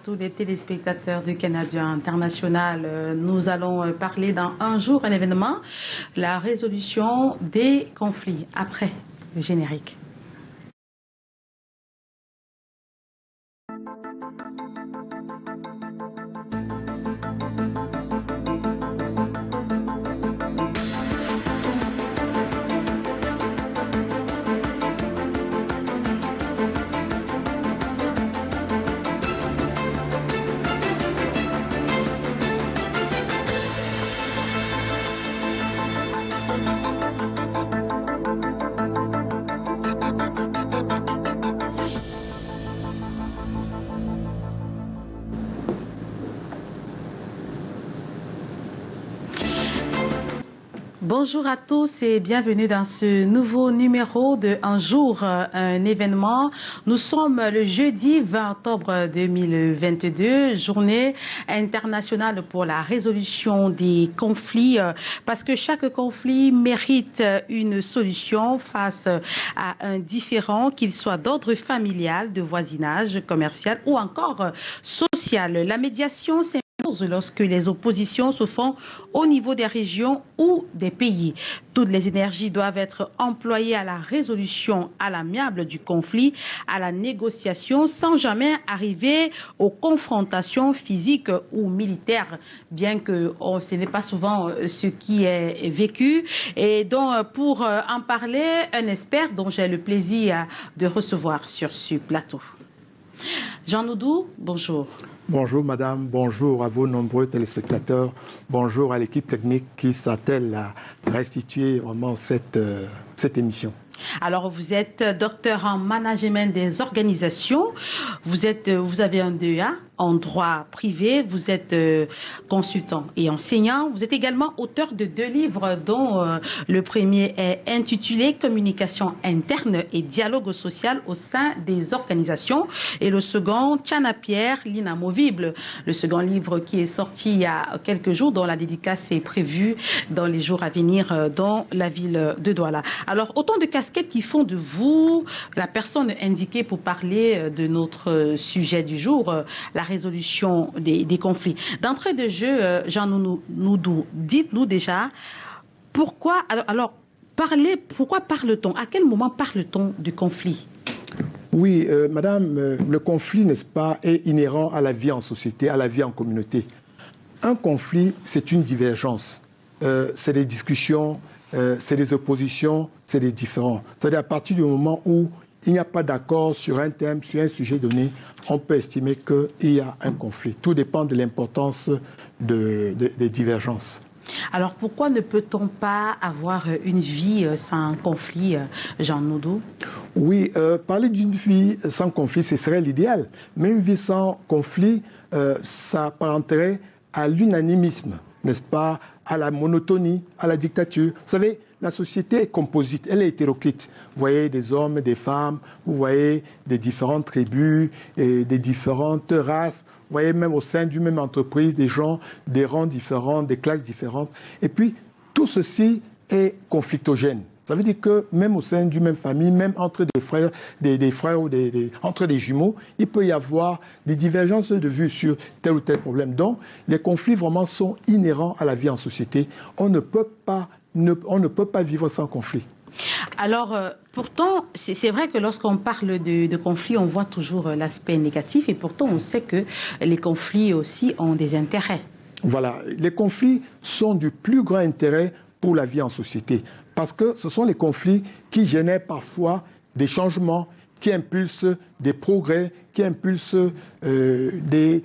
tous les téléspectateurs du Canadien International. Nous allons parler dans un jour, un événement, la résolution des conflits, après le générique. Bonjour à tous et bienvenue dans ce nouveau numéro de Un jour, un événement. Nous sommes le jeudi 20 octobre 2022, journée internationale pour la résolution des conflits, parce que chaque conflit mérite une solution face à un différend, qu'il soit d'ordre familial, de voisinage, commercial ou encore social. La médiation, c'est lorsque les oppositions se font au niveau des régions ou des pays. Toutes les énergies doivent être employées à la résolution à l'amiable du conflit, à la négociation, sans jamais arriver aux confrontations physiques ou militaires, bien que ce n'est pas souvent ce qui est vécu. Et donc, pour en parler, un expert dont j'ai le plaisir de recevoir sur ce plateau. Jean Noudou, bonjour. Bonjour madame, bonjour à vos nombreux téléspectateurs, bonjour à l'équipe technique qui s'attelle à restituer vraiment cette émission. Alors vous êtes docteur en management des organisations, vous avez un DEA en droit privé, vous êtes consultant et enseignant, vous êtes également auteur de 2 livres dont le premier est intitulé Communication interne et dialogue social au sein des organisations et le second Tchana Pierre, l'inamovible, le second livre qui est sorti il y a quelques jours dont la dédicace est prévue dans les jours à venir dans la ville de Douala. Alors autant de casquettes qui font de vous la personne indiquée pour parler de notre sujet du jour, la résolution des conflits. D'entrée de jeu, Jean Noudou, dites-nous déjà pourquoi pourquoi parle-t-on, à quel moment parle-t-on du conflit? Oui, madame, le conflit, n'est-ce pas, est inhérent à la vie en société, à la vie en communauté. Un conflit, c'est une divergence, c'est des discussions, c'est des oppositions, c'est des différends. C'est-à-dire à partir du moment où il n'y a pas d'accord sur un thème, sur un sujet donné, on peut estimer qu'il y a un conflit. Tout dépend de l'importance des divergences. Alors pourquoi ne peut-on pas avoir une vie sans conflit, Jean Noudou? Oui, parler d'une vie sans conflit, ce serait l'idéal. Mais une vie sans conflit, ça apparenterait à l'unanimisme, n'est-ce pas, à la monotonie, à la dictature. Vous savez, la société est composite, elle est hétéroclite. Vous voyez des hommes, des femmes, vous voyez des différentes tribus, et des différentes races. Vous voyez même au sein d'une même entreprise des gens, des rangs différents, des classes différentes. Et puis, tout ceci est conflictogène. Ça veut dire que même au sein d'une même famille, même entre des frères ou entre des jumeaux, il peut y avoir des divergences de vues sur tel ou tel problème. Donc, les conflits vraiment sont inhérents à la vie en société. On ne peut pas vivre sans conflit. Alors, pourtant, c'est vrai que lorsqu'on parle de conflits, on voit toujours l'aspect négatif et pourtant on sait que les conflits aussi ont des intérêts. Voilà, les conflits sont du plus grand intérêt pour la vie en société parce que ce sont les conflits qui génèrent parfois des changements, qui impulsent des progrès, qui impulsent des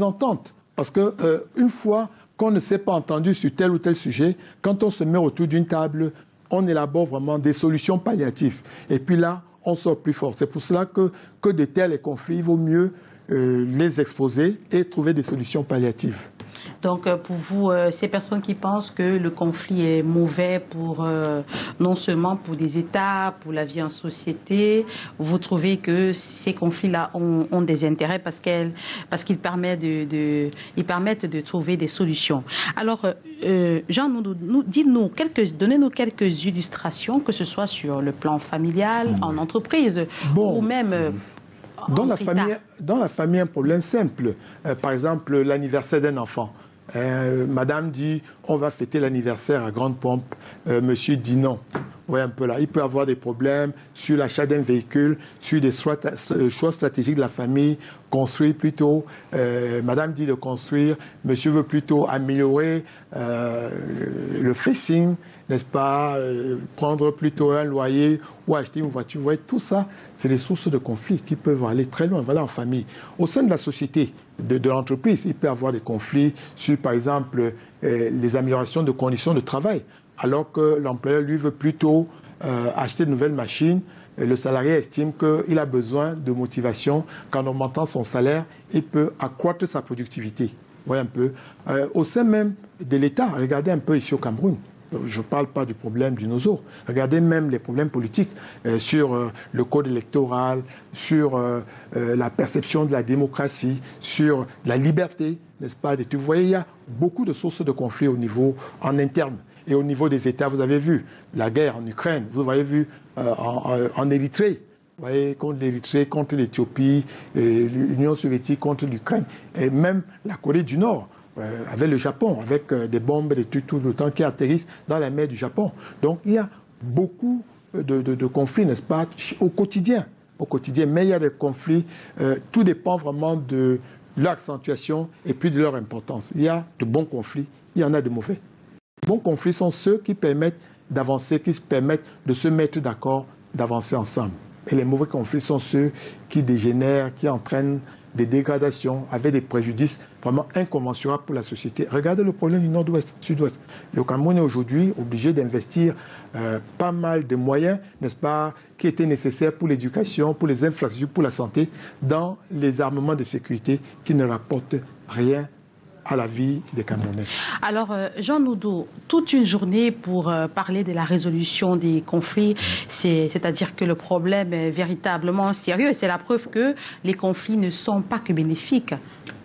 ententes. Parce qu'une fois qu'on ne s'est pas entendu sur tel ou tel sujet, quand on se met autour d'une table, on élabore vraiment des solutions palliatives. Et puis là, on sort plus fort. C'est pour cela que de tels conflits, il vaut mieux les exposer et trouver des solutions palliatives. Donc, pour vous, ces personnes qui pensent que le conflit est mauvais pour, non seulement pour des États, pour la vie en société, vous trouvez que ces conflits-là ont des intérêts parce qu'ils permettent de trouver des solutions. Alors, Jean, donnez-nous quelques illustrations, que ce soit sur le plan familial, en entreprise, ou même Dans la famille, un problème simple. Par exemple, l'anniversaire d'un enfant. Madame dit, on va fêter l'anniversaire à grande pompe. Monsieur dit non. Vous voyez un peu là. Il peut y avoir des problèmes sur l'achat d'un véhicule, sur des choix stratégiques de la famille, construire plutôt. Madame dit de construire. Monsieur veut plutôt améliorer le facing, n'est-ce pas, prendre plutôt un loyer ou acheter une voiture. Vous voyez, tout ça, c'est des sources de conflits qui peuvent aller très loin. Voilà, en famille. Au sein de la société, de l'entreprise, il peut y avoir des conflits sur, par exemple, les améliorations de conditions de travail, alors que l'employeur, lui, veut plutôt acheter de nouvelles machines. Et le salarié estime qu'il a besoin de motivation, qu'en augmentant son salaire, il peut accroître sa productivité. Vous voyez un peu. Au sein même de l'État, regardez un peu ici au Cameroun. Je ne parle pas du problème du Nozo. Regardez même les problèmes politiques sur le code électoral, sur la perception de la démocratie, sur la liberté, n'est-ce pas? Vous voyez, il y a beaucoup de sources de conflits au niveau en interne. Et au niveau des États, vous avez vu la guerre en Ukraine, vous avez vu en Érythrée, vous voyez, contre l'Érythrée, contre l'Éthiopie, l'Union soviétique contre l'Ukraine, et même la Corée du Nord. Avec le Japon, avec des bombes, des trucs tout le temps qui atterrissent dans la mer du Japon. Donc il y a beaucoup de conflits, n'est-ce pas, au quotidien. Mais il y a des conflits, tout dépend vraiment de leur accentuation et puis de leur importance. Il y a de bons conflits, il y en a de mauvais. Les bons conflits sont ceux qui permettent d'avancer, qui permettent de se mettre d'accord, d'avancer ensemble. Et les mauvais conflits sont ceux qui dégénèrent, qui entraînent des dégradations, avec des préjudices vraiment incommensurables pour la société. Regardez le problème du Nord-Ouest, Sud-Ouest. Le Cameroun est aujourd'hui obligé d'investir pas mal de moyens, n'est-ce pas, qui étaient nécessaires pour l'éducation, pour les infrastructures, pour la santé, dans les armements de sécurité qui ne rapportent rien à la vie des Camerounais. Alors, Jean Noudou, toute une journée pour parler de la résolution des conflits, c'est-à-dire que le problème est véritablement sérieux. C'est la preuve que les conflits ne sont pas que bénéfiques.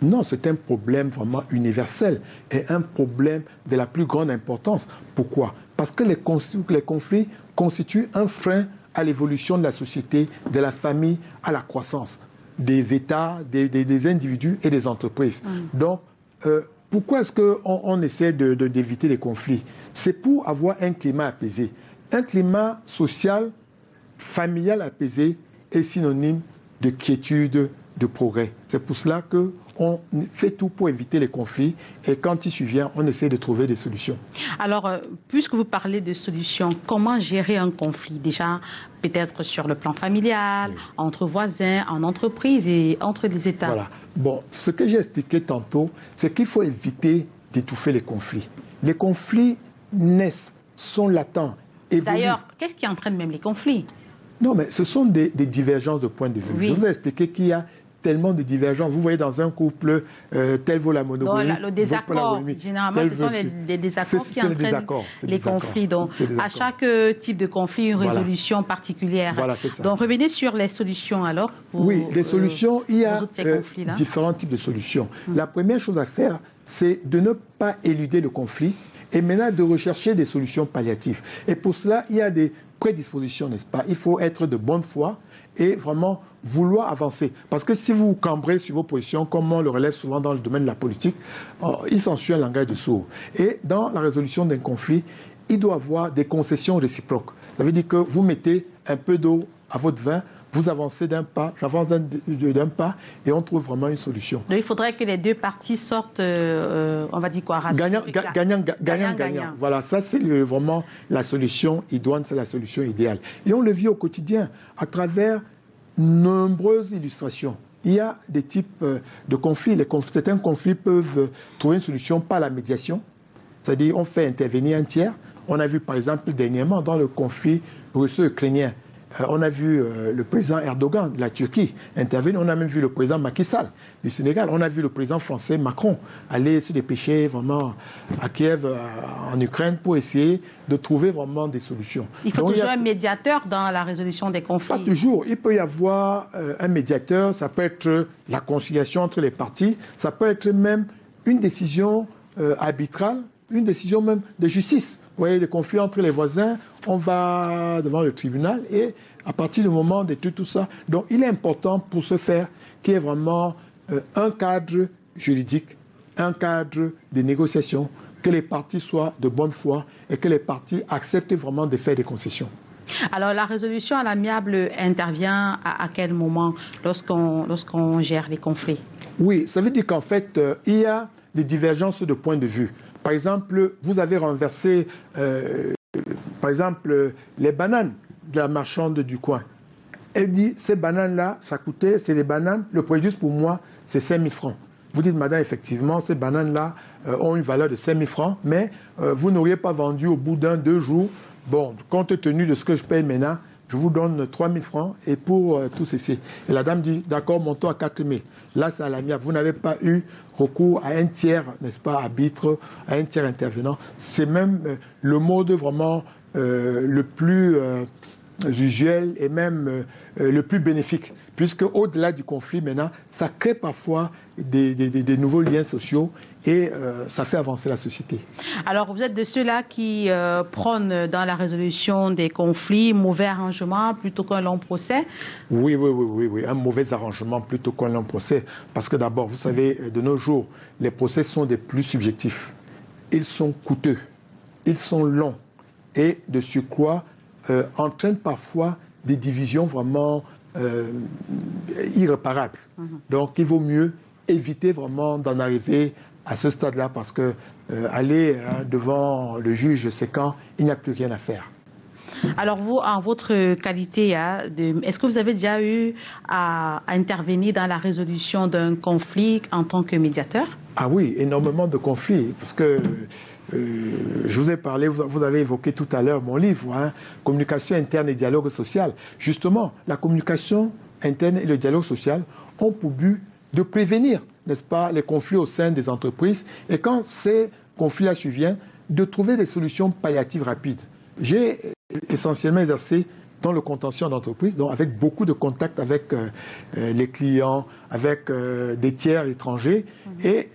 Non, c'est un problème vraiment universel et un problème de la plus grande importance. Pourquoi? Parce que les conflits constituent un frein à l'évolution de la société, de la famille, à la croissance des États, des individus et des entreprises. Donc, pourquoi est-ce qu'on essaie d'éviter les conflits? C'est pour avoir un climat apaisé. Un climat social, familial apaisé est synonyme de quiétude, de progrès. C'est pour cela qu'on fait tout pour éviter les conflits et quand il survient, on essaie de trouver des solutions. Alors, puisque vous parlez de solutions, comment gérer un conflit? Déjà, peut-être sur le plan familial, oui, entre voisins, en entreprise et entre les États. Voilà. Bon, ce que j'ai expliqué tantôt, c'est qu'il faut éviter d'étouffer les conflits. Les conflits naissent, sont latents, évoluent. D'ailleurs, qu'est-ce qui entraîne même les conflits? Non, mais ce sont des divergences de points de vue. Oui. Je vous ai expliqué qu'il y a tellement de divergences. Vous voyez, dans un couple, tel vaut la monogamie. Le désaccord, généralement, ce sont les désaccords qui entraînent les conflits. Donc, à chaque type de conflit, une résolution particulière. Voilà, c'est ça. Donc, revenez sur les solutions, alors. Oui, les solutions, il y a différents types de solutions. La première chose à faire, c'est de ne pas éluder le conflit et maintenant de rechercher des solutions palliatives. Et pour cela, il y a des prédispositions, n'est-ce pas? Il faut être de bonne foi et vraiment vouloir avancer. Parce que si vous cambrez sur vos positions, comme on le relève souvent dans le domaine de la politique, il s'ensuit un langage de sourds. Et dans la résolution d'un conflit, il doit y avoir des concessions réciproques. Ça veut dire que vous mettez un peu d'eau à votre vin, vous avancez d'un pas, j'avance d'un pas, et on trouve vraiment une solution. Donc il faudrait que les deux parties sortent, on va dire quoi, gagnant. Voilà, ça c'est vraiment la solution idoine, c'est la solution idéale. Et on le vit au quotidien, à travers nombreuses illustrations. Il y a des types de conflits. Certains conflits peuvent trouver une solution par la médiation, c'est-à-dire on fait intervenir un tiers. On a vu par exemple dernièrement dans le conflit russo-ukrainien, on a vu le président Erdogan de la Turquie intervenir, on a même vu le président Macky Sall du Sénégal, on a vu le président français Macron aller se dépêcher vraiment à Kiev, en Ukraine, pour essayer de trouver vraiment des solutions. Il faut toujours un médiateur dans la résolution des conflits. Pas toujours. Il peut y avoir un médiateur, ça peut être la conciliation entre les parties, ça peut être même une décision arbitrale, une décision même de justice. voyez, des conflits entre les voisins, on va devant le tribunal et à partir du moment d'étude tout ça. Donc, il est important pour ce faire qu'il y ait vraiment un cadre juridique, un cadre de négociation, que les parties soient de bonne foi et que les parties acceptent vraiment de faire des concessions. Alors, la résolution à l'amiable intervient à quel moment lorsqu'on gère les conflits? Oui, ça veut dire qu'en fait, il y a des divergences de points de vue. Par exemple, vous avez renversé, par exemple, les bananes de la marchande du coin. Elle dit, ces bananes-là, ça coûtait, c'est des bananes, le préjudice pour moi, c'est 5 000 francs. Vous dites, madame, effectivement, ces bananes-là ont une valeur de 5 000 francs, mais vous n'auriez pas vendu au bout d'un, 2 jours. Bon, compte tenu de ce que je paye maintenant, je vous donne 3 000 francs et pour tout ceci. Et la dame dit, d'accord, montons à 4 000. Là, c'est à l'amiable. Vous n'avez pas eu recours à un tiers, n'est-ce pas, arbitre, à un tiers intervenant. C'est même le mode vraiment le plus usuel et même le plus bénéfique. Puisque au-delà du conflit, maintenant, ça crée parfois des nouveaux liens sociaux et ça fait avancer la société. Alors, vous êtes de ceux-là qui prônent dans la résolution des conflits, mauvais arrangement plutôt qu'un long procès? Oui, un mauvais arrangement plutôt qu'un long procès. Parce que d'abord, vous savez, de nos jours, les procès sont des plus subjectifs. Ils sont coûteux, ils sont longs et de surcroît entraînent parfois des divisions vraiment irréparables. Donc, il vaut mieux éviter vraiment d'en arriver à ce stade-là parce que aller devant le juge, c'est quand il n'y a plus rien à faire. Alors vous, en votre qualité, est-ce que vous avez déjà eu à intervenir dans la résolution d'un conflit en tant que médiateur? Ah oui, énormément de conflits, parce que je vous ai parlé, vous avez évoqué tout à l'heure mon livre, hein, Communication interne et dialogue social. Justement, la communication interne et le dialogue social ont pour but de prévenir, n'est-ce pas, les conflits au sein des entreprises et quand ces conflits-là surviennent, de trouver des solutions palliatives rapides. J'ai essentiellement exercé dans le contentieux d'entreprise, donc avec beaucoup de contacts avec les clients, avec des tiers étrangers et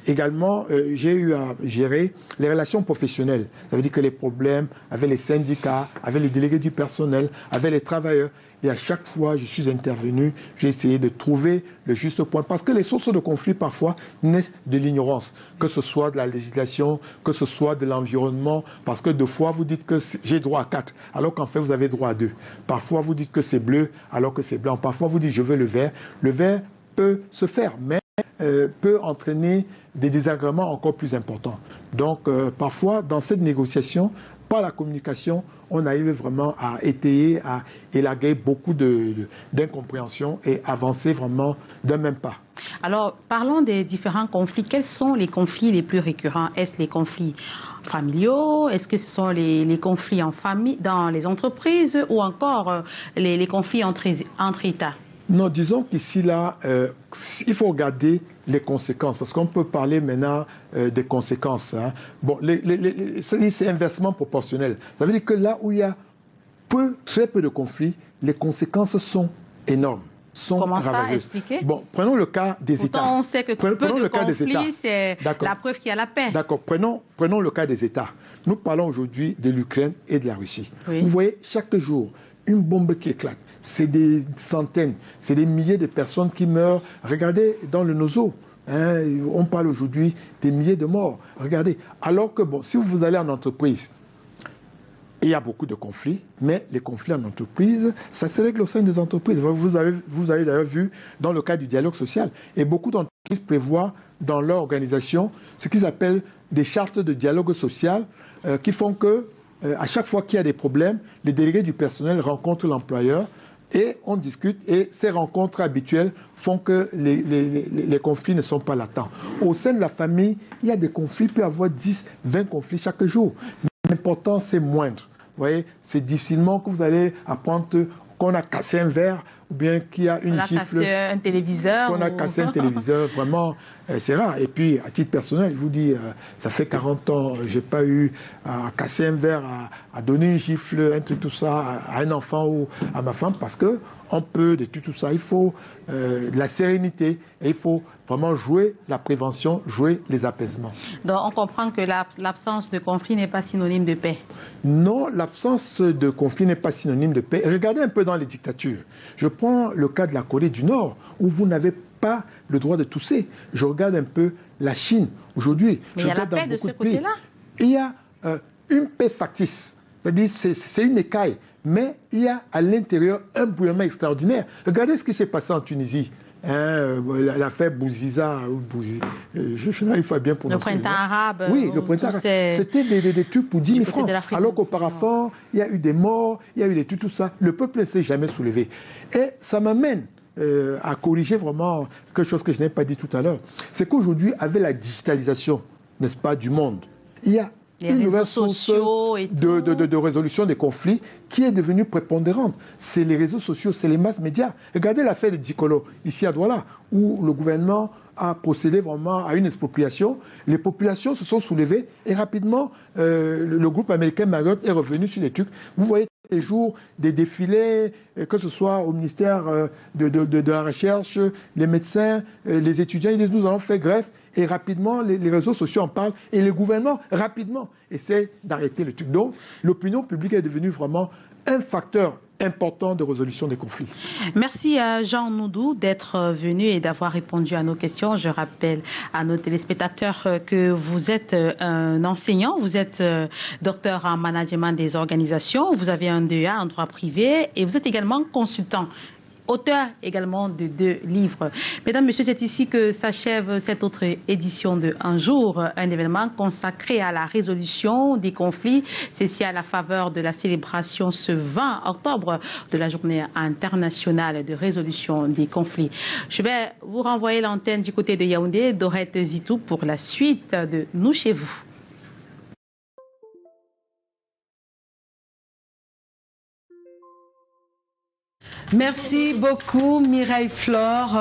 également, j'ai eu à gérer les relations professionnelles. Ça veut dire que les problèmes avec les syndicats, avec les délégués du personnel, avec les travailleurs. Et à chaque fois, je suis intervenu, j'ai essayé de trouver le juste point. Parce que les sources de conflit, parfois, naissent de l'ignorance. Que ce soit de la législation, que ce soit de l'environnement. Parce que deux fois, vous dites que j'ai droit à 4, alors qu'en fait, vous avez droit à 2. Parfois, vous dites que c'est bleu, alors que c'est blanc. Parfois, vous dites je veux le vert. Le vert peut se faire, mais peut entraîner des désagréments encore plus importants. Donc, parfois, dans cette négociation, par la communication, on arrive vraiment à étayer, à élaguer beaucoup d'incompréhension et avancer vraiment d'un même pas. Alors, parlons des différents conflits. Quels sont les conflits les plus récurrents? Est-ce les conflits familiaux? Est-ce que ce sont les conflits en famille, dans les entreprises ou encore les conflits entre États? Non, disons qu'ici, là, il faut regarder les conséquences, parce qu'on peut parler maintenant des conséquences. Hein. Bon, c'est inversement proportionnel. Ça veut dire que là où il y a très peu de conflits, les conséquences sont énormes. Comment ça, expliquer? Bon, prenons le cas des États. Pourtant, on sait que peu de conflits, c'est la preuve qu'il y a la paix. D'accord, prenons le cas des États. Nous parlons aujourd'hui de l'Ukraine et de la Russie. Oui. Vous voyez, chaque jour, une bombe qui éclate. C'est des centaines, c'est des milliers de personnes qui meurent. Regardez dans le Nozo, hein, on parle aujourd'hui des milliers de morts. Regardez, alors que bon, si vous allez en entreprise, il y a beaucoup de conflits, mais les conflits en entreprise, ça se règle au sein des entreprises. Vous avez d'ailleurs vu dans le cas du dialogue social, et beaucoup d'entreprises prévoient dans leur organisation ce qu'ils appellent des chartes de dialogue social qui font que à chaque fois qu'il y a des problèmes, les délégués du personnel rencontrent l'employeur et on discute. Et ces rencontres habituelles font que les conflits ne sont pas latents. Au sein de la famille, il y a des conflits, il peut y avoir 10, 20 conflits chaque jour. Mais l'important, c'est moindre. Vous voyez, c'est difficilement que vous allez apprendre qu'on a cassé un verre ou bien qui a une gifle. On a cassé un téléviseur. On a cassé un téléviseur, vraiment, c'est rare. Et puis, à titre personnel, je vous dis, ça fait 40 ans, j'ai pas eu à casser un verre, à donner une gifle, un truc, tout ça, à un enfant ou à ma femme, parce que on peut, de tout ça, il faut de la sérénité et il faut vraiment jouer la prévention, jouer les apaisements. Donc, on comprend que l'absence de conflit n'est pas synonyme de paix. Non, l'absence de conflit n'est pas synonyme de paix. Regardez un peu dans les dictatures. Je prends le cas de la Corée du Nord, où vous n'avez pas le droit de tousser. Je regarde un peu la Chine. Aujourd'hui, mais il y a la paix de ce côté-là. Il y a une paix factice. C'est-à-dire, c'est une écaille. Mais il y a à l'intérieur un bouillonnement extraordinaire. Regardez ce qui s'est passé en Tunisie. L'affaire Bouziza, je n'arrive pas bien prononcer. Le printemps arabe. Oui, le printemps arabe. C'était des trucs pour 10 000 francs. Alors qu'auparavant, il y a eu des morts, il y a eu des trucs, tout ça. Le peuple ne s'est jamais soulevé. Et ça m'amène à corriger vraiment quelque chose que je n'ai pas dit tout à l'heure. C'est qu'aujourd'hui, avec la digitalisation, n'est-ce pas, du monde, il y a une nouvelle source de résolution des conflits qui est devenue prépondérante. C'est les réseaux sociaux, c'est les masses médias. Regardez l'affaire de Dikolo, ici à Douala, où le gouvernement a procédé vraiment à une expropriation. Les populations se sont soulevées et rapidement, le groupe américain Marriott est revenu sur les trucs. Vous voyez les jours des défilés, que ce soit au ministère de la Recherche, les médecins, les étudiants, ils disent nous allons faire grève. Et rapidement, les réseaux sociaux en parlent et le gouvernement, rapidement, essaie d'arrêter le truc. Donc, l'opinion publique est devenue vraiment un facteur important de résolution des conflits. Merci à Jean Noudou d'être venu et d'avoir répondu à nos questions. Je rappelle à nos téléspectateurs que vous êtes un enseignant, vous êtes docteur en management des organisations, vous avez un DEA en droit privé et vous êtes également consultant. Auteur également de 2 livres. Mesdames, Messieurs, c'est ici que s'achève cette autre édition de Un jour, un événement consacré à la résolution des conflits. Ceci à la faveur de la célébration ce 20 octobre de la Journée internationale de résolution des conflits. Je vais vous renvoyer l'antenne du côté de Yaoundé, Dorette Zitou, pour la suite de Nous chez vous. Merci beaucoup Mireille Flore.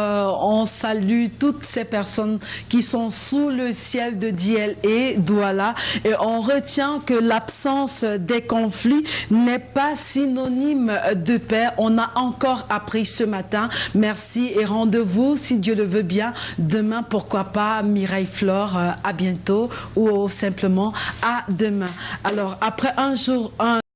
On salue toutes ces personnes qui sont sous le ciel de Diel et Douala et on retient que l'absence des conflits n'est pas synonyme de paix. On a encore appris ce matin. Merci et rendez-vous si Dieu le veut bien demain, pourquoi pas Mireille Flore, à bientôt ou simplement à demain. Alors après un jour,